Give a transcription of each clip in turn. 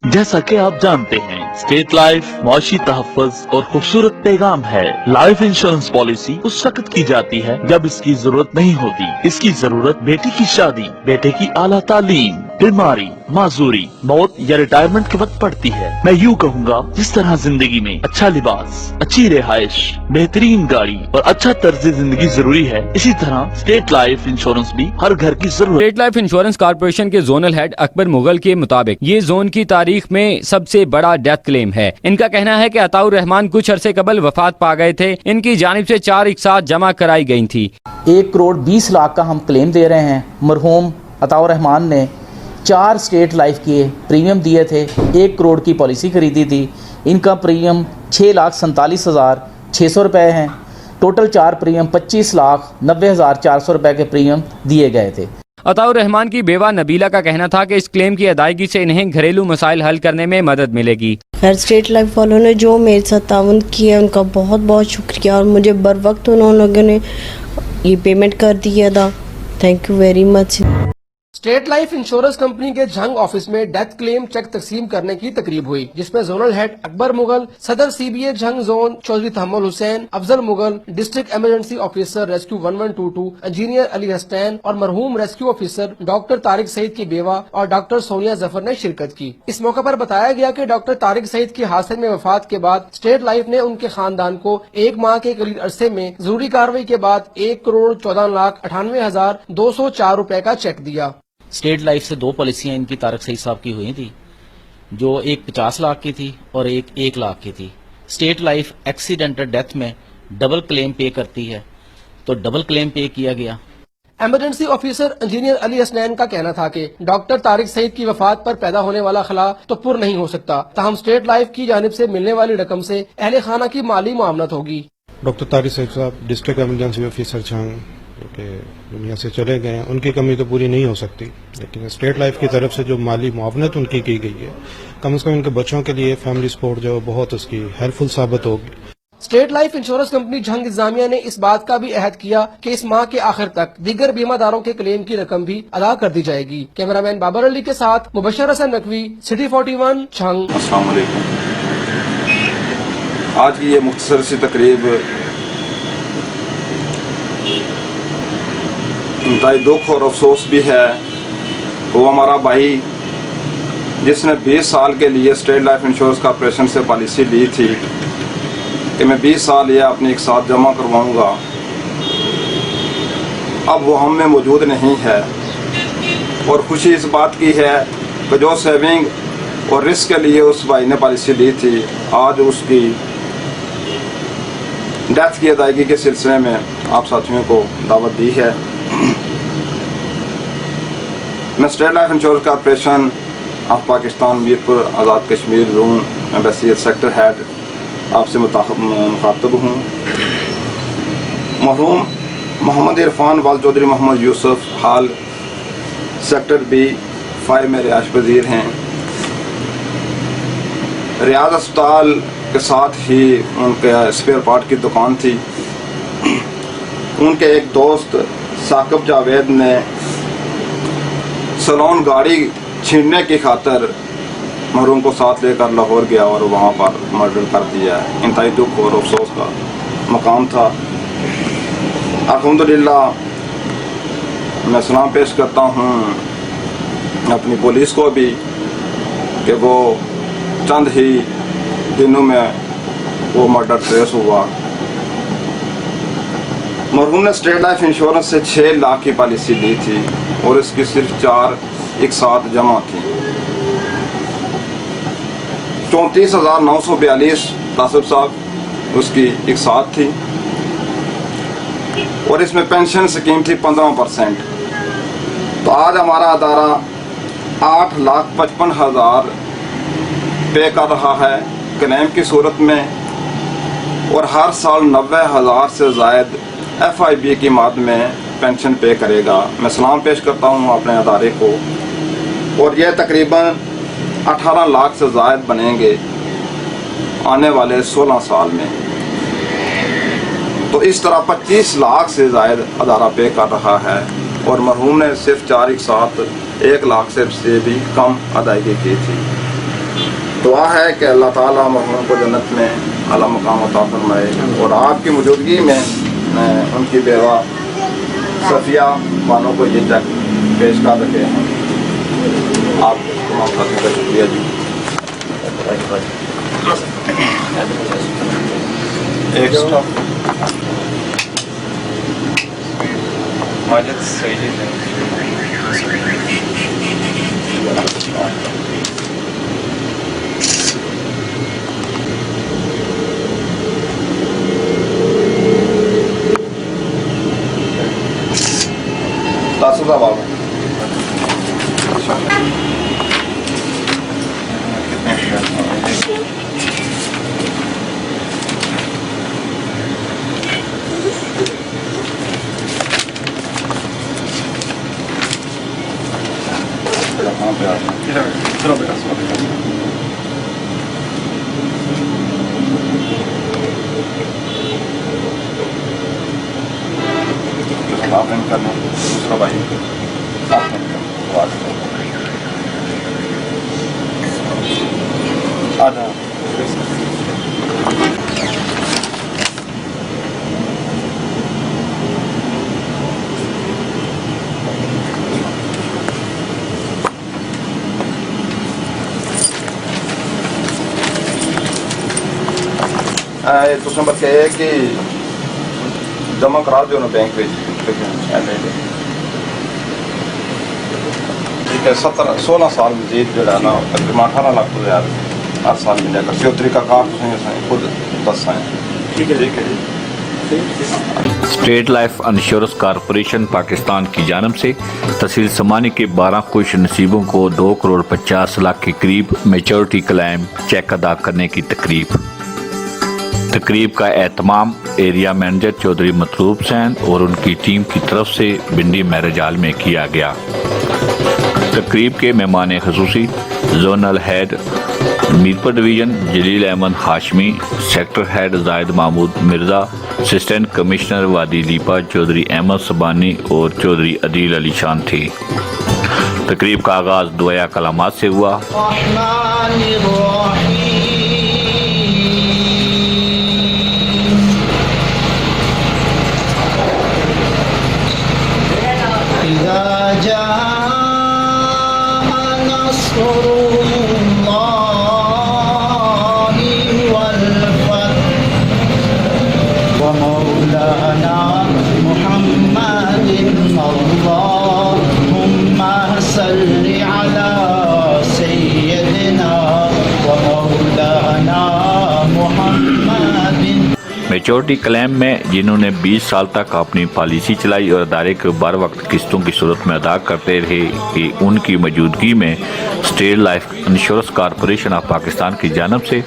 जैसा कि आप जानते हैं, स्टेट लाइफ मुआशी तहफ़्फ़ुज़ और खूबसूरत पैगाम है। लाइफ इंश्योरेंस पॉलिसी उस वक्त की जाती है जब इसकी जरूरत नहीं होती। इसकी जरूरत बेटी की शादी, बेटे की आला तालीम, बीमारी, माजूरी, मौत या रिटायरमेंट के वक्त पड़ती है। मैं यूँ कहूँगा, जिस तरह जिंदगी में अच्छा लिबास, अच्छी रिहाइश, बेहतरीन गाड़ी और अच्छा तर्ज जिंदगी जरूरी है, इसी तरह स्टेट लाइफ इंश्योरेंस भी हर घर की जरूरत। स्टेट लाइफ इंश्योरेंस कॉर्पोरेशन के जोनल हेड अकबर मुगल के मुताबिक ये जोन की तारीख में सबसे बड़ा डेथ क्लेम है। इनका कहना है कि अताउर रहमान कुछ अरसे कबल वफात पा गए थे। इनकी जानिब से 4 एक साथ जमा कराई गई थी। 1 करोड़ 20 लाख का हम क्लेम दे रहे हैं। मरहूम अताउर रहमान ने 4 स्टेट लाइफ के प्रीमियम दिए थे। 1 करोड़ की पॉलिसी खरीदी थी। इनका प्रीमियम 6,47,600 रुपये हैं। टोटल 4 प्रीमियम 25,90,400 रुपये के प्रीमियम दिए गए थे। अताउर रहमान की बेवा नबीला का कहना था कि इस क्लेम की अदायगी से इन्हें घरेलू मसाइल हल करने में मदद मिलेगी। खैर, स्टेट लाइफ वालों ने जो मेरे साथ ताउन किया उनका बहुत बहुत शुक्रिया और मुझे बर वक्त उन लोगों ने ये पेमेंट कर दिया था। Thank you very much. State Life insurance company के झंग ऑफिस में डेथ क्लेम चेक तकसीम करने की तकरीब हुई, जिसमें जोनल हेड अकबर मुगल, सदर CBA Jhang zone Chaudhry Tahammul Hussain, Afzal Mughal, district emergency officer rescue 1122, engineer Ali Hasnain और मरहूम rescue officer doctor Tariq Saeed की बेवा और डॉक्टर सोनिया जफर ने शिरकत की। इस मौके पर बताया गया कि डॉक्टर तारिक सईद की हादसे में वफात के बाद स्टेट लाइफ ने उनके खानदान को 1 माह के करीब अरसे में जरूरी कार्रवाई के बाद 1,14,98,204 रुपए का चेक दिया। स्टेट लाइफ से 2 पॉलिसियां इनकी तारिक सईद साहब की हुई थी, जो एक 50 लाख की थी और एक 1 लाख की थी। स्टेट लाइफ एक्सीडेंटल डेथ में डबल क्लेम पे करती है, तो डबल क्लेम पे किया गया। Emergency officer engineer Ali Hasnain का कहना था कि डॉक्टर तारिक सईद की वफात पर पैदा होने वाला खला तो पुर नहीं हो सकता, ताहम स्टेट लाइफ की जानिब से मिलने वाली रकम से अहले खाना की माली मुआवनत होगी। डॉक्टर तारिक सईद साहब डिस्ट्रिक्ट इमरजेंसी ऑफिसर छांग के दुनिया से चले गए हैं, उनकी कमी तो पूरी नहीं हो सकती, लेकिन स्टेट लाइफ की तरफ से जो माली मुआवनत उनकी की गई है, कम से कम उनके बच्चों के लिए फैमिली सपोर्ट जो बहुत उसकी हेल्पफुल साबित होगी। State Life insurance company Jhang इंतजामिया ने इस बात का भी अहद किया कि इस माह के आखिर तक दीगर बीमादारों के क्लेम की रकम भी अदा कर दी जाएगी। कैमरामैन बाबर अली के साथ मुबशर हसन नकवी, सिटी 41 झंग। अस्सलाम वालेकुम। आज की ये मुख्तसर सी तकरीब इंतहाई दुख और अफसोस भी है। वो हमारा भाई जिसने 20 साल के लिए स्टेट लाइफ इंश्योरेंस कॉर्पोरेशन से पॉलिसी ली थी कि मैं 20 साल ये अपने एक साथ जमा करवाऊंगा, अब वो हम में मौजूद नहीं है। और खुशी इस बात की है कि जो सेविंग और रिस्क के लिए उस भाई ने पॉलिसी ली थी, आज उसकी डेथ की अदायगी के सिलसिले में आप साथियों को दावत दी है। मैं state Life insurance corporation of Pakistan Mirpur Azad Kashmir zone embassy sector head आपसे मुखातब हूँ। मरहूम मोहम्मद इरफान वाल चौधरी मोहम्मद यूसुफ हाल सेक्टर बी 5 में रिहाइश पजीर हैं। रियाज अस्पताल के साथ ही उनके स्पेयर पार्ट की दुकान थी। उनके एक दोस्त साकिब जावेद ने सलोन गाड़ी छीनने की खातर मरहूम को साथ लेकर लाहौर गया और वहाँ पर मर्डर कर दिया। इंतहाई दुख और अफसोस का मकाम था। अल्हम्दुलिल्लाह मैं सलाम पेश करता हूँ अपनी पुलिस को भी कि वो चंद ही दिनों में वो मर्डर ट्रेस हुआ। मरहूम ने स्टेट लाइफ इंश्योरेंस से 6 लाख की पॉलिसी ली थी और इसकी सिर्फ 4 एक साथ जमा थी। 34,942 तासिब साहब उसकी एक साथ थी और इसमें पेंशन स्कीम थी 15%। तो आज हमारा अदारा 8,55,000 पे कर रहा है क्लेम की सूरत में और हर साल 90,000 से जायद FIB की मद में पेंशन पे करेगा। मैं सलाम पेश करता हूँ अपने अदारे को और यह तकरीबन 18 लाख से जायद बनेंगे आने वाले 16 साल में। तो इस तरह 25 लाख से जायद अदारा पे कर रहा है और मरहूम ने सिर्फ 4 एक साथ 1 लाख से भी कम अदायगी की थी। दुआ है कि अल्लाह ताला मरहूम को जन्नत में आला मकाम अता फरमाए और आपकी मौजूदगी में उनकी बेवा सफिया बानो को ये चेक पेश कर रखे हैं। आप तमाम साथियों का शुक्रिया जी। एक स्टॉप माजिद सही है। तासुदा बाबा करना दूसरा भाई आधा तुम नंबर क्या है कि जमा करा दो ना बैंक में ठीक है। 16 साल मजीद जो है ना तकरीबन 18 लाख तो यार हर साल मिलेगा। सो तरीका कार खुद दस आए। ठीक है ठीक है। State Life insurance corporation Pakistan की जानिब से तहसील समानी के 12 खुश नसीबों को 2 करोड़ 50 लाख के करीब मेच्योरिटी क्लेम चेक अदा करने की तकरीब का एहतमाम एरिया मैनेजर चौधरी मतलूब हुसैन और उनकी टीम की तरफ से बिंडी मैरिज हॉल में किया गया। तकरीब के मेहमान खसूसी जोनल हेड मीरपुर डिवीजन जलील अहमद हाशमी, सेक्टर हेड जायद महमूद मिर्जा, असिस्टेंट कमिश्नर वादी लीपा चौधरी अहमद सबानी और चौधरी अदील अली शान थे। तकरीब का आगाज दुआ कलामात से हुआ। मेच्योरिटी क्लेम में जिन्होंने 20 साल तक अपनी पॉलिसी चलाई और अदारे को बर वक्त किस्तों की सूरत में अदा करते रहे कि उनकी मौजूदगी में state Life insurance corporation of Pakistan की जानिब से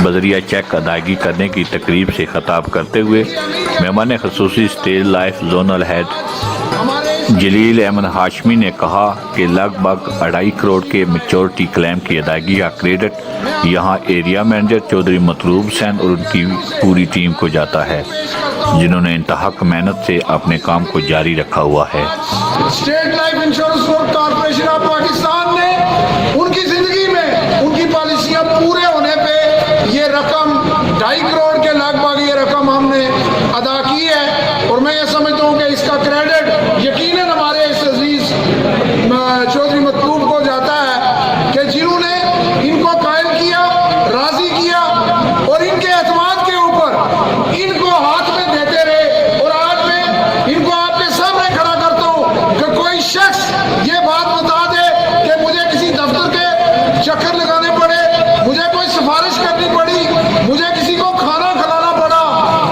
बजरिया चेक अदायगी करने की तकरीब से खिताब करते हुए मेहमान खसूसी स्टेट लाइफ जोनल हेड जलील अहमद हाशमी ने कहा कि लगभग 2.5 करोड़ के मेच्योरिटी क्लेम की अदायगी का क्रेडिट यहाँ एरिया मैनेजर चौधरी मतलूब हुसैन और उनकी पूरी टीम को जाता है, जिन्होंने इंतहाक मेहनत से अपने काम को जारी रखा हुआ है। State Life insurance corporation of Pakistan ने उनकी जिंदगी में उनकी पॉलिसियां पूरे होने पे ये रकम 2.5 करोड़ के लगभग ये रकम हमने अदा की है और मैं ये समझता हूँ कि इसका क्रेडिट यकीनन हमारे इस अजीज चौधरी मतलूब को जाता है कि जिन्होंने इनको कायम किया, राजी किया और इनके एतमाद के ऊपर इनको हाथ में देते रहे और आज मैं इनको आपके सामने खड़ा करता हूँ कि कोई शख्स ये बात बता दे कि मुझे किसी दफ्तर के चक्कर लगाने पड़े, मुझे कोई सिफारिश करनी पड़ी, मुझे किसी को खाना खिलाना पड़ा,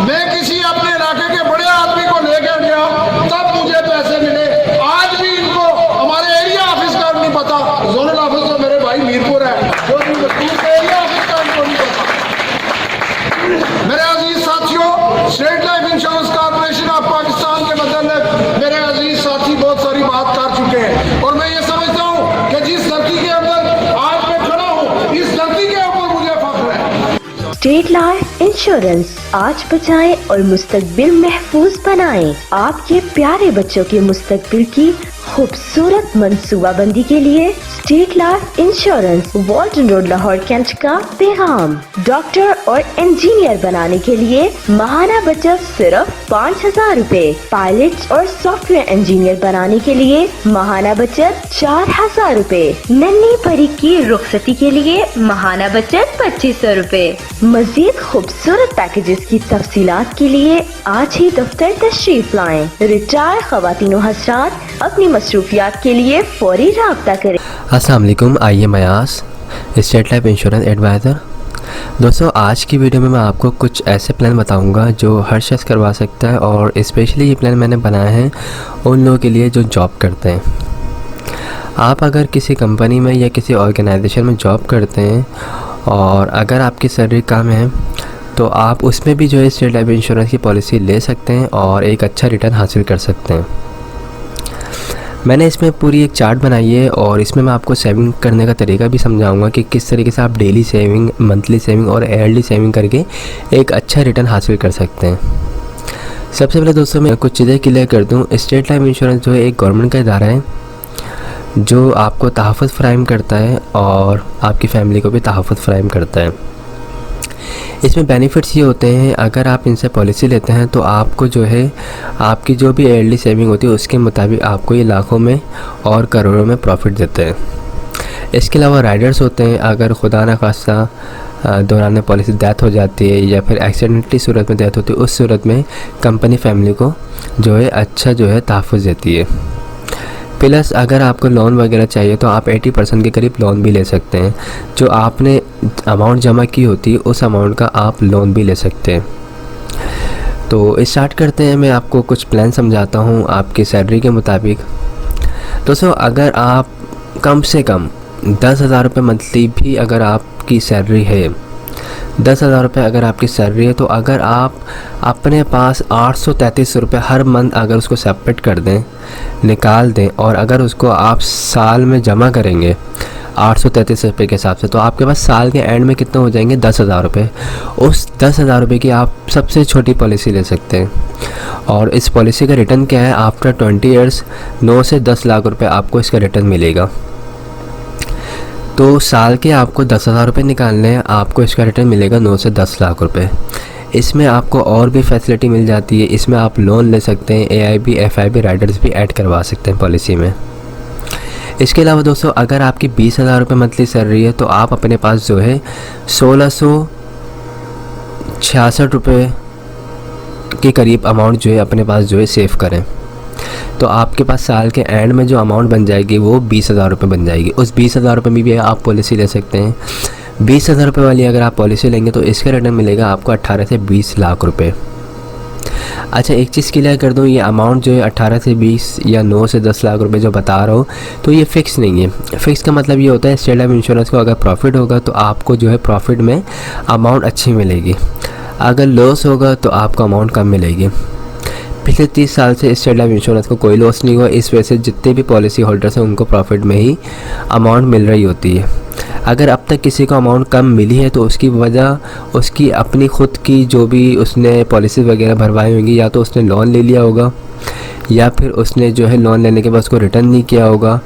मैं किसी अपने इलाके के बड़े आदमी को लेकर गया तब मुझे पैसे मिले। आज भी इनको हमारे एरिया ऑफिस का नहीं पता, जोनल ऑफिस तो मेरे भाई मीरपुर है, एरिया ऑफिस का इनको नहीं पता। मेरे अजीज साथियों, state Life insurance corporation of Pakistan के मतलब मेरे अजीज साथी बहुत सारी बात कर चुके हैं और मैं ये समझता हूँ कि जिस धरती के अंदर आज मैं खड़ा हूँ इस धरती के ऊपर मुझे फख्र है। स्टेट लाइफ इंश्योरेंस, आज बचाएं और मुस्तकबिल महफूज बनाएं। आपके प्यारे बच्चों के मुस्तकबिल की खूबसूरत मंसूबाबंदी के लिए State Life Insurance Walton Road Lahore Cantt का पैगाम। डॉक्टर और इंजीनियर बनाने के लिए माहाना बचत सिर्फ 5,000 रूपए। पायलट और सॉफ्टवेयर इंजीनियर बनाने के लिए माहाना बचत 4,000 रूपए। नन्ही परी की रुखसती के लिए माहाना बचत 2,500 रूपए। मजीद खूबसूरत पैकेजेस की तफसीलात के लिए आज ही दफ्तर तशरीफ लाएं। रिटायर ख़वातीन हज़रात अपनी मसरूफियात के लिए फौरी राब्ता करें। अस्सलाम वालेकुम, आइए मयास स्टेट लाइफ इंश्योरेंस एडवाइज़र। दोस्तों, आज की वीडियो में मैं आपको कुछ ऐसे प्लान बताऊंगा जो हर शख्स करवा सकता है, और स्पेशली ये प्लान मैंने बनाया है उन लोगों के लिए जो जॉब करते हैं। आप अगर किसी कंपनी में या किसी ऑर्गेनाइजेशन में जॉब करते हैं और अगर आपकी सैलरी कम है तो आप उसमें भी जो है स्टेट लाइफ इंश्योरेंस की पॉलिसी ले सकते हैं और एक अच्छा रिटर्न हासिल कर सकते हैं। मैंने इसमें पूरी एक चार्ट बनाई है और इसमें मैं आपको सेविंग करने का तरीका भी समझाऊंगा कि किस तरीके से आप डेली सेविंग, मंथली सेविंग और ईयरली सेविंग करके एक अच्छा रिटर्न हासिल कर सकते हैं। सबसे पहले दोस्तों मैं कुछ चीज़ें क्लियर कर दूं। स्टेट लाइफ इंश्योरेंस जो है एक गवर्नमेंट का इदारा है जो आपको तहफ़्फ़ुज़ फ़राहम करता है और आपकी फ़ैमिली को भी तहफ़्फ़ुज़ फ़राहम करता है। इसमें बेनिफिट्स ये होते हैं, अगर आप इनसे पॉलिसी लेते हैं तो आपको जो है आपकी जो भी ईयरली सेविंग होती है उसके मुताबिक आपको ये लाखों में और करोड़ों में प्रॉफिट देते हैं। इसके अलावा राइडर्स होते हैं, अगर खुदा न खास्ता दौरान पॉलिसी डेथ हो जाती है या फिर एक्सीडेंटली सूरत में डेथ होती है, उस सूरत में कंपनी फैमिली को जो है अच्छा जो है तहफ़्फ़ुज़ देती है। प्लस अगर आपको लोन वगैरह चाहिए तो आप 80% के करीब लोन भी ले सकते हैं। जो आपने अमाउंट जमा की होती है उस अमाउंट का आप लोन भी ले सकते हैं। तो स्टार्ट करते हैं। मैं आपको कुछ प्लान समझाता हूँ आपकी सैलरी के मुताबिक। दोस्तों, अगर आप कम से कम 10,000 रुपये मंथली भी अगर आपकी सैलरी है, 10,000 रुपये अगर आपकी सैलरी है, तो अगर आप अपने पास 833 रुपये हर मंथ अगर उसको सेपरेट कर दें, निकाल दें, और अगर उसको आप साल में जमा करेंगे 833 रुपये के हिसाब से, तो आपके पास साल के एंड में कितने हो जाएंगे? 10,000 रुपये। उस 10,000 रुपये की आप सबसे छोटी पॉलिसी ले सकते हैं। और इस पॉलिसी का रिटर्न क्या है? आफ्टर 20 ईयर्स 9 से 10 लाख रुपये आपको इसका रिटर्न मिलेगा। तो साल के आपको 10,000 रुपये निकालने हैं, आपको इसका रिटर्न मिलेगा 9 से 10 लाख रुपए। इसमें आपको और भी फैसिलिटी मिल जाती है। इसमें आप लोन ले सकते हैं, AIB, FIB राइडर्स भी ऐड करवा सकते हैं पॉलिसी में। इसके अलावा दोस्तों, अगर आपकी 20,000 रुपये मंथली सैलरी है तो आप अपने पास जो है 1,666 रुपये के करीब अमाउंट जो है अपने पास जो है सेव करें, तो आपके पास साल के एंड में जो अमाउंट बन जाएगी वो 20,000 रुपये बन जाएगी। उस 20,000 रुपये में भी आप पॉलिसी ले सकते हैं। 20,000 रुपये वाली अगर आप पॉलिसी लेंगे तो इसका रिटर्न मिलेगा आपको 18 से 20 लाख रुपए। अच्छा, एक चीज़ क्लियर कर दूँ, ये अमाउंट जो है 18 से 20 या 9 से 10 लाख रुपए जो बता रहा हूँ, तो ये फ़िक्स नहीं है। फ़िक्स का मतलब ये होता है स्टेट लाइफ इंश्योरेंस को अगर प्रॉफिट होगा तो आपको जो है प्रॉफिट में अमाउंट अच्छी मिलेगी, अगर लॉस होगा तो आपको अमाउंट कम मिलेगी। पिछले 30 साल से स्टेट लाइफ इंश्योरेंस को कोई लॉस नहीं हुआ, इस वजह से जितने भी पॉलिसी होल्डर्स हैं उनको प्रॉफिट में ही अमाउंट मिल रही होती है। अगर अब तक किसी को अमाउंट कम मिली है तो उसकी वजह उसकी अपनी ख़ुद की जो भी उसने पॉलिसी वगैरह भरवाई होंगी, या तो उसने लोन ले लिया होगा, या फिर उसने जो है लोन लेने के बाद उसको रिटर्न नहीं किया होगा,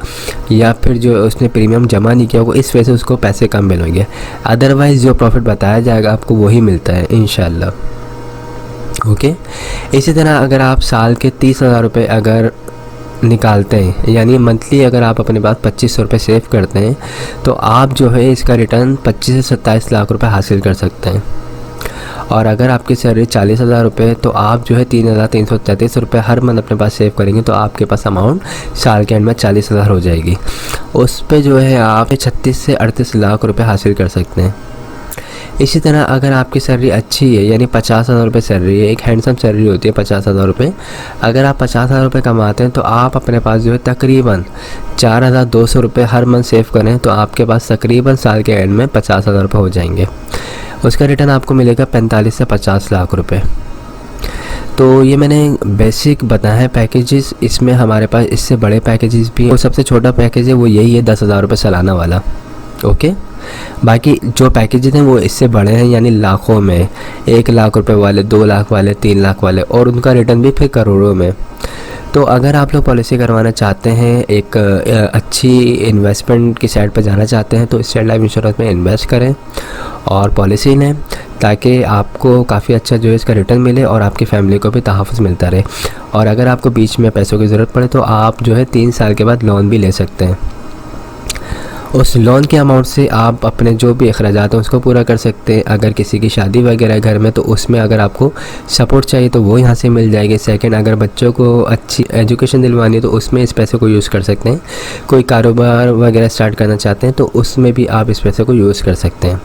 या फिर जो उसने प्रीमियम जमा नहीं किया होगा, इस वजह से उसको पैसे कम मिलेंगे। अदरवाइज़ जो प्रॉफिट बताया जाएगा आपको वही मिलता है इंशाल्लाह। ओके। इसी तरह अगर आप साल के 30,000 रुपये अगर निकालते हैं, यानी मंथली अगर आप अपने पास 2,500 रुपये सेव करते हैं, तो आप जो है इसका रिटर्न 25 से 27 लाख रुपए हासिल कर सकते हैं। और अगर आपकी सैलरी 40,000 रुपये, तो आप जो है 3,333 रुपये हर मंथ अपने पास सेव करेंगे, तो आपके पास अमाउंट साल के एंड में 40,000 हो जाएगी। उस पर जो है आप 36 से 38 लाख रुपये हासिल कर सकते हैं। इसी तरह अगर आपकी सैलरी अच्छी है, यानी 50,000 रुपये सैलरी है, एक हैंडसम सैलरी होती है 50,000 रुपये, अगर आप 50,000 रुपये कमाते हैं तो आप अपने पास जो है तकरीबन 4,200 रुपये हर मंथ सेव करें, तो आपके पास तकरीबन साल के एंड में 50,000 रुपये हो जाएंगे। उसका रिटर्न आपको मिलेगा 45 से 50 लाख रुपये। तो ये मैंने बेसिक बताया है पैकेजेस। इसमें हमारे पास इससे बड़े पैकेजेस भी हैं। वो सबसे छोटा पैकेज है वो यही है 10,000 रुपये सालाना वाला। ओके। बाकी जो पैकेजेस हैं वो इससे बड़े हैं, यानी लाखों में, 1 लाख रुपए वाले, 2 लाख वाले, 3 लाख वाले, और उनका रिटर्न भी फिर करोड़ों में। तो अगर आप लोग पॉलिसी करवाना चाहते हैं, एक अच्छी इन्वेस्टमेंट की साइड पर जाना चाहते हैं, तो स्टेट लाइफ इंश्योरेंस में इन्वेस्ट करें और पॉलिसी लें, ताकि आपको काफ़ी अच्छा जो है इसका रिटर्न मिले और आपकी फैमिली को भी तहफ़्फ़ुज़ मिलता रहे। और अगर आपको बीच में पैसों की ज़रूरत पड़े तो आप जो है 3 साल के बाद लोन भी ले सकते हैं। उस लोन के अमाउंट से आप अपने जो भी अखराजात हैं उसको पूरा कर सकते हैं। अगर किसी की शादी वगैरह घर में, तो उसमें अगर आपको सपोर्ट चाहिए तो वो यहाँ से मिल जाएगी। सेकंड, अगर बच्चों को अच्छी एजुकेशन दिलवानी है तो उसमें इस पैसे को यूज़ कर सकते हैं। कोई कारोबार वगैरह स्टार्ट करना चाहते हैं तो उसमें भी आप इस पैसे को यूज़ कर सकते हैं।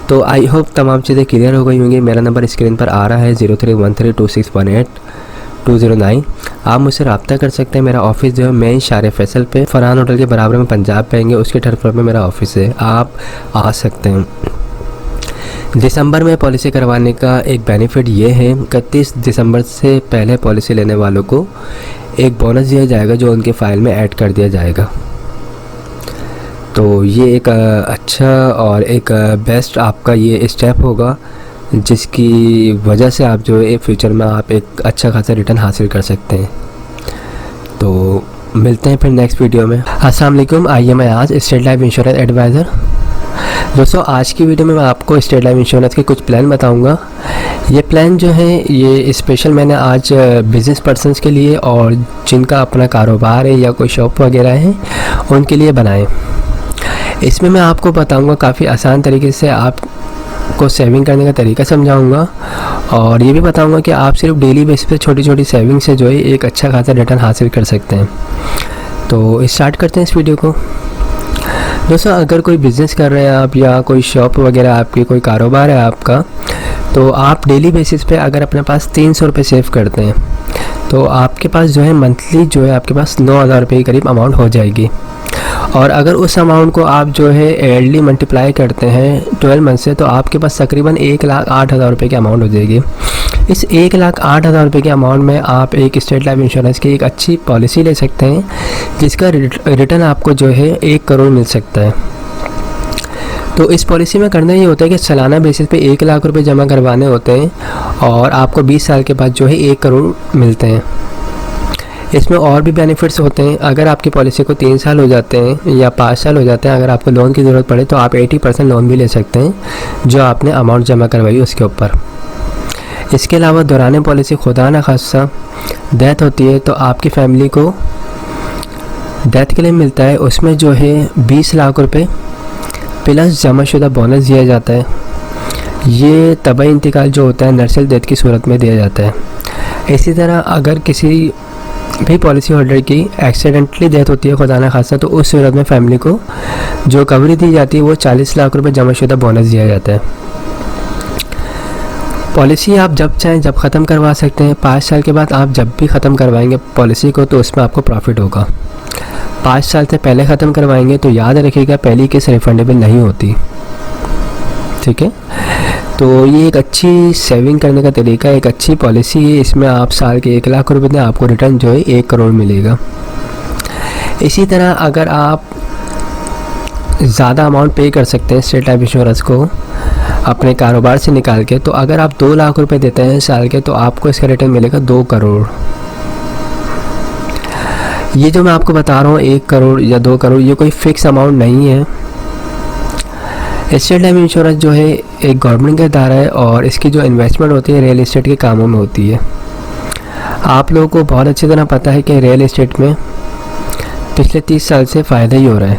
तो आई होप तमाम चीज़ें क्लियर हो गई होंगी। मेरा नंबर स्क्रीन पर आ रहा है 03132618 आप मुझसे रब्ता कर सकते हैं। मेरा ऑफिस जो है मेन शारे फैसल पे फरहान होटल के बराबर में पंजाब पाएंगे, उसके थर्ड फ्लोर में मेरा ऑफिस है, आप आ सकते हैं। दिसंबर में पॉलिसी करवाने का एक बेनिफिट ये है, 31 दिसंबर से पहले पॉलिसी लेने वालों को एक बोनस दिया जाएगा जो उनके फ़ाइल में ऐड कर दिया जाएगा। तो ये एक अच्छा और एक बेस्ट आपका ये स्टेप होगा, जिसकी वजह से आप जो है फ्यूचर में आप एक अच्छा खासा रिटर्न हासिल कर सकते हैं। तो मिलते हैं फिर नेक्स्ट वीडियो में। अस्सलाम वालेकुम, आइए मैं आज स्टेट लाइफ इंश्योरेंस एडवाइज़र। दोस्तों, आज की वीडियो में मैं आपको स्टेट लाइफ इंश्योरेंस के कुछ प्लान बताऊंगा। ये प्लान जो है ये स्पेशल मैंने आज बिज़नेस पर्सनस के लिए और जिनका अपना कारोबार है या कोई शॉप वगैरह है उनके लिए बनाए। इसमें मैं आपको बताऊंगा काफ़ी आसान तरीके से आपको सेविंग करने का तरीका समझाऊंगा, और ये भी बताऊंगा कि आप सिर्फ डेली बेसिस पे छोटी छोटी सेविंग से जो है एक अच्छा खासा रिटर्न हासिल कर सकते हैं। तो स्टार्ट करते हैं इस वीडियो को। दोस्तों, अगर कोई बिज़नेस कर रहे हैं आप या कोई शॉप वगैरह आपकी, कोई कारोबार है आपका, तो आप डेली बेसिस पे अगर अपने पास 300 रुपये सेव करते हैं तो आपके पास जो है मंथली जो है आपके पास 9,000 रुपये के करीब अमाउंट हो जाएगी। और अगर उस अमाउंट को आप जो है ईयरली मल्टीप्लाई करते हैं 12 मंथ से, तो आपके पास तकरीबन 1,08,000 रुपये की अमाउंट हो जाएगी। इस 1,08,000 रुपये के अमाउंट में आप एक स्टेट लाइफ इंश्योरेंस की एक अच्छी पॉलिसी ले सकते हैं, जिसका रिटर्न आपको जो है 1 करोड़ मिल सकता है। तो इस पॉलिसी में करना ये होता है कि सालाना बेसिस पे 1 लाख रुपए जमा करवाने होते हैं और आपको 20 साल के बाद जो है 1 करोड़ मिलते हैं। इसमें और भी बेनिफिट्स होते हैं। अगर आपकी पॉलिसी को 3 साल हो जाते हैं या 5 साल हो जाते हैं, अगर आपको लोन की ज़रूरत पड़े तो आप 80% लोन भी ले सकते हैं जो आपने अमाउंट जमा करवाई उसके ऊपर। इसके अलावा दौरान पॉलिसी खुदा न खासा डेथ होती है तो आपकी फैमिली को डेथ क्लेम मिलता है, उसमें जो है 20 लाख रुपए प्लस जमाशुदा बोनस दिया जाता है। ये तबाही इंतकाल जो होता है नर्सल डेथ की सूरत में दिया जाता है। इसी तरह अगर किसी भी पॉलिसी होल्डर की एक्सीडेंटली डेथ होती है खुदा न खासा, तो उस सूरत में फैमिली को जो कवरी दी जाती है वो 40 लाख रुपए जमाशुदा बोनस दिया जाता है। पॉलिसी आप जब चाहें जब ख़त्म करवा सकते हैं। 5 साल के बाद आप जब भी ख़त्म करवाएंगे पॉलिसी को तो उसमें आपको प्रॉफिट होगा। 5 साल से पहले ख़त्म करवाएंगे तो याद रखिएगा पहली किस्त रिफंडेबल नहीं होती, ठीक है। तो ये एक अच्छी सेविंग करने का तरीका है, एक अच्छी पॉलिसी है। इसमें आप साल के 1 लाख रुपए दें, आपको रिटर्न जो है 1 करोड़ मिलेगा। इसी तरह अगर आप ज़्यादा अमाउंट पे कर सकते हैं स्टेट लाइफ इंश्योरेंस को अपने कारोबार से निकाल के, तो अगर आप 2 लाख रुपए देते हैं साल के तो आपको इसका रिटर्न मिलेगा 2 करोड़। ये जो मैं आपको बता रहा हूँ 1 करोड़ या 2 करोड़, ये कोई फिक्स अमाउंट नहीं है। स्टेट लाइफ इंश्योरेंस जो है एक गवर्नमेंट का इदारा है और इसकी जो इन्वेस्टमेंट होती है रियल एस्टेट के कामों में होती है। आप लोगों को बहुत अच्छी तरह पता है कि रियल एस्टेट में पिछले 30 साल से फ़ायदा ही हो रहा है।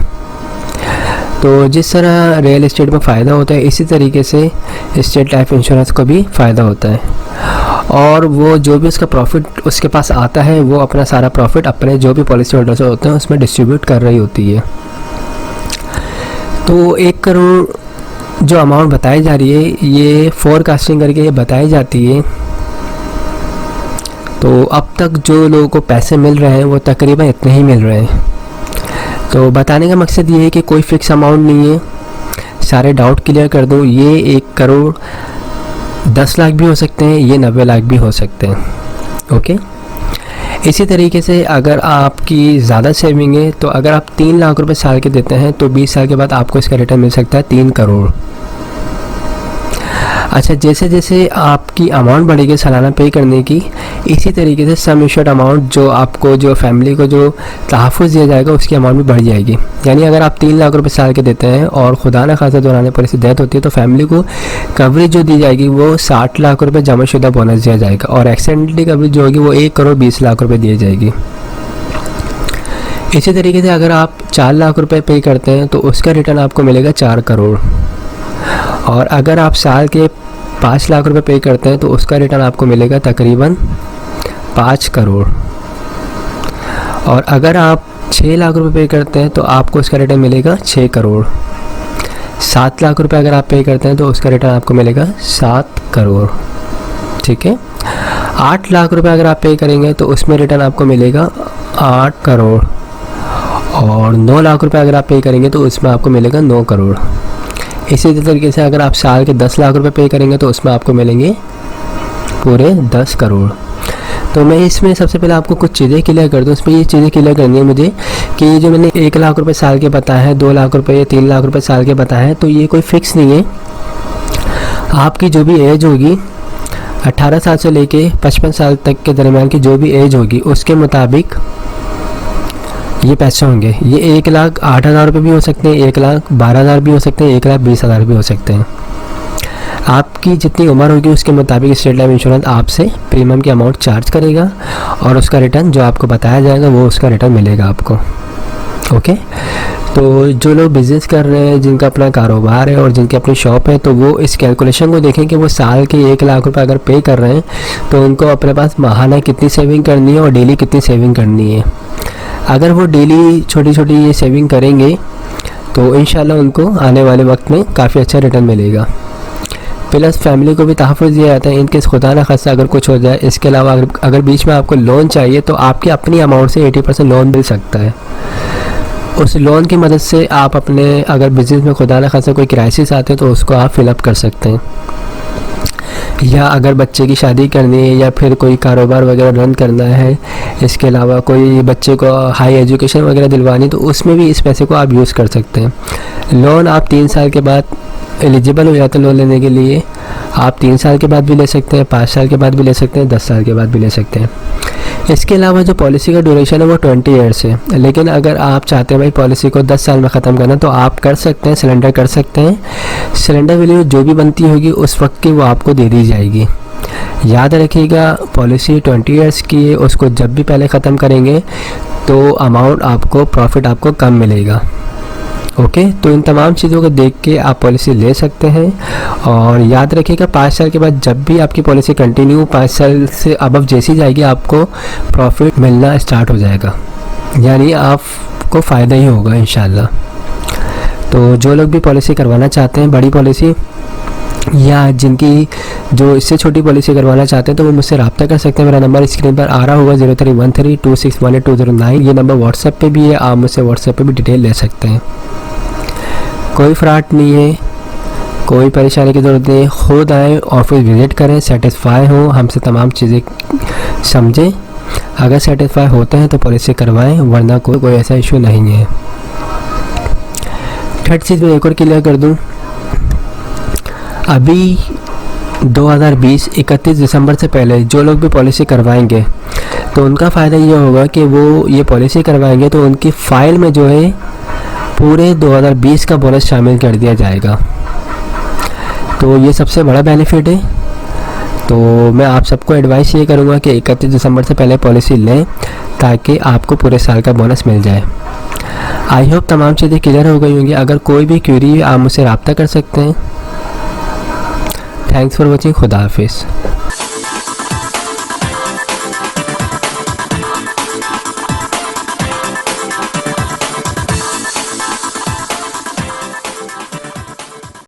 तो जिस तरह रियल एस्टेट में फ़ायदा होता है इसी तरीके से स्टेट लाइफ इंश्योरेंस को भी फ़ायदा होता है, और वो जो भी उसका प्रॉफिट उसके पास आता है वो अपना सारा प्रॉफिट अपने जो भी पॉलिसी होल्डर्स होते हैं उसमें डिस्ट्रीब्यूट कर रही होती है। तो 1 करोड़ जो अमाउंट बताई जा रही है ये फोरकास्टिंग करके ये बताई जाती है। तो अब तक जो लोगों को पैसे मिल रहे हैं वो तकरीबन इतने ही मिल रहे हैं। तो बताने का मकसद ये है कि कोई फ़िक्स अमाउंट नहीं है। सारे डाउट क्लियर कर दूँ, ये 1 करोड़ 10 लाख भी हो सकते हैं, ये 90 लाख भी हो सकते हैं, ओके। इसी तरीके से अगर आपकी ज़्यादा सेविंग है तो अगर आप 3 लाख रुपए साल के देते हैं तो 20 साल के बाद आपको इसका रिटर्न मिल सकता है 3 करोड़। अच्छा, जैसे जैसे आपकी अमाउंट बढ़ेगी सालाना पे करने की, इसी तरीके से सम इंश्योर्ड अमाउंट जो आपको, जो फैमिली को जो तहफ़्फ़ुज़ दिया जाएगा उसकी अमाउंट भी बढ़ जाएगी। यानी अगर आप 3 लाख रुपए साल के देते हैं और खुदा न खासा दौरान पर से डेथ होती है तो फैमिली को कवरेज जो दी जाएगी वो 60 लाख रुपये जमाशुदा बोनस दिया जाएगा, और एक्सीडेंटली कवरेज जो होगी वो 1 करोड़ 20 लाख रुपये दी जाएगी। इसी तरीके से अगर आप 4 लाख रुपए पे करते हैं तो उसका रिटर्न आपको मिलेगा 4 करोड़, और अगर आप साल के 5 लाख रुपए पे करते हैं तो उसका रिटर्न आपको मिलेगा तकरीबन 5 करोड़, और अगर आप 6 लाख रुपए पे करते हैं तो आपको उसका रिटर्न मिलेगा 6 करोड़। 7 लाख रुपए अगर आप पे करते हैं तो उसका रिटर्न आपको मिलेगा 7 करोड़, ठीक है। 8 लाख रुपए अगर आप पे करेंगे तो उसमें रिटर्न आपको मिलेगा 8 करोड़, और 9 लाख रुपए अगर आप पे करेंगे तो उसमें आपको मिलेगा 9 करोड़। इसी तरीके से अगर आप साल के 10 लाख रुपए पे करेंगे तो उसमें आपको मिलेंगे पूरे 10 करोड़। तो मैं इसमें सबसे पहले आपको कुछ चीज़ें क्लियर कर दूँ। इसमें ये चीज़ें क्लियर करनी है मुझे कि ये जो मैंने 1 लाख रुपए साल के बताया है, 2 लाख रुपए या 3 लाख रुपए साल के बताया है, तो ये कोई फिक्स नहीं है। आपकी जो भी एज होगी 18 साल से लेके 55 साल तक के दरमियान की जो भी एज होगी उसके मुताबिक ये पैसे होंगे। ये 1,08,000 रुपये भी हो सकते हैं, 1,12,000 भी हो सकते हैं, 1,20,000 भी हो सकते हैं। आपकी जितनी उम्र होगी उसके मुताबिक स्टेट लाइफ इंश्योरेंस आपसे प्रीमियम की अमाउंट चार्ज करेगा, और उसका रिटर्न जो आपको बताया जाएगा वो उसका रिटर्न मिलेगा आपको। ओके, तो जो लोग बिज़नेस कर रहे हैं, जिनका अपना कारोबार है और जिनकी अपनी शॉप है, तो वो इस कैलकुलेशन को देखें कि वो साल के 1 लाख रुपए अगर पे कर रहे हैं तो उनको अपने पास माहाना कितनी सेविंग करनी है और डेली कितनी सेविंग करनी है। अगर वो डेली छोटी छोटी ये सेविंग करेंगे तो इंशाल्लाह उनको आने वाले वक्त में काफ़ी अच्छा रिटर्न मिलेगा। प्लस फैमिली को भी तहफ़्फ़ुज़ दिया जाता है इनकेस खुदा न खास्ता अगर कुछ हो जाए। इसके अलावा अगर बीच में आपको लोन चाहिए तो आपकी अपनी अमाउंट से 80% लोन मिल सकता है। उस लोन की मदद से आप अपने अगर बिज़नेस में खुदा न खास्ता कोई क्राइसिस आते हैं तो उसको आप फिलअप कर सकते हैं, या अगर बच्चे की शादी करनी है या फिर कोई कारोबार वगैरह रन करना है, इसके अलावा कोई बच्चे को हाई एजुकेशन वगैरह दिलवानी, तो उसमें भी इस पैसे को आप यूज़ कर सकते हैं। लोन आप 3 साल के बाद एलिजिबल हो जाते हैं लोन लेने के लिए। आप 3 साल के बाद भी ले सकते हैं, 5 साल के बाद भी ले सकते हैं, 10 साल के बाद भी ले सकते हैं। इसके अलावा जो पॉलिसी का ड्यूरेशन है वो 20 ईयर्स है, लेकिन अगर आप चाहते हैं भाई पॉलिसी को 10 साल में ख़त्म करना तो आप कर सकते हैं, सिलेंडर कर सकते हैं। सिलेंडर वैल्यू जो भी बनती होगी उस वक्त की वो आपको दे दी जाएगी। याद रखिएगा पॉलिसी 20 ईयर्स की है, उसको जब भी पहले ख़त्म करेंगे तो अमाउंट आपको, प्रॉफिट आपको कम मिलेगा। ओके, तो इन तमाम चीज़ों को देख के आप पॉलिसी ले सकते हैं। और याद रखिएगा 5 साल के बाद जब भी आपकी पॉलिसी कंटिन्यू 5 साल से अबव जैसी जाएगी आपको प्रॉफिट मिलना स्टार्ट हो जाएगा, यानी आपको फ़ायदा ही होगा इंशाल्लाह। तो जो लोग भी पॉलिसी करवाना चाहते हैं बड़ी पॉलिसी, या जिनकी जो इससे छोटी पॉलिसी करवाना चाहते हैं तो वो मुझसे रब्ता कर सकते हैं। मेरा नंबर स्क्रीन पर आ रहा होगा 031326182009। ये नंबर व्हाट्सएप पे भी है, आप मुझसे व्हाट्सएप पे भी डिटेल ले सकते हैं। कोई फ्रॉड नहीं है, कोई परेशानी की ज़रूरत नहीं है। खुद आएँ, ऑफिस विज़िट करें, सेटिस्फाई हों, हमसे तमाम चीज़ें समझें। अगर सेटिस्फाई होते हैं तो पॉलिसी करवाएं, वरना कोई ऐसा इशू नहीं है। थर्ड चीज़ मैं एक और क्लियर कर दूँ, अभी 2020 31 दिसंबर से पहले जो लोग भी पॉलिसी करवाएंगे तो उनका फ़ायदा ये होगा कि वो ये पॉलिसी करवाएंगे तो उनकी फ़ाइल में जो है पूरे 2020 का बोनस शामिल कर दिया जाएगा। तो ये सबसे बड़ा बेनिफिट है। तो मैं आप सबको एडवाइस ये करूँगा कि 31 दिसंबर से पहले पॉलिसी लें ताकि आपको पूरे साल का बोनस मिल जाए। आई होप तमाम चीज़ें क्लियर हो गई होंगी। अगर कोई भी क्वेरी आप मुझसे रब्ता कर सकते हैं। Thanks for watching. खुदा हाफिज़।